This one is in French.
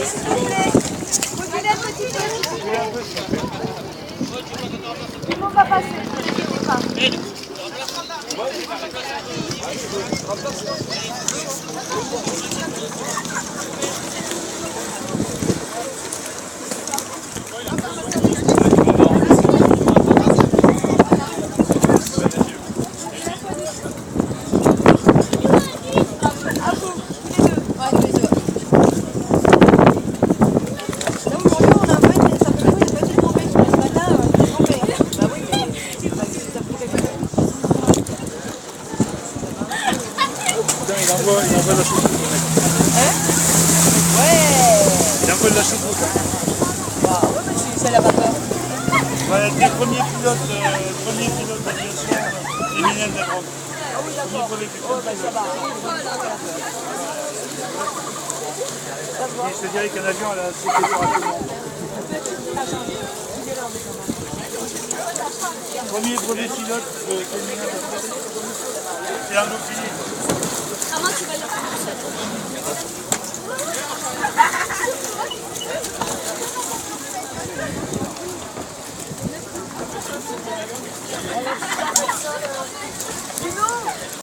Reculez un petit peu. Tout le monde va passer. Il envoie de la choucroute. Hein? Ouais. Il envoie de la choucroute. Ouais, mais c'est la vapeur. Ouais, les premiers pilotes d'aviation, Emmanuel Desgrandes. Ah oui, d'accord. Oh, ben ça va. Je te dirais qu'un avion, elle a assez de temps. Premier pilote, c'est Emmanuel Desgrandes. C'est un Dauphiné.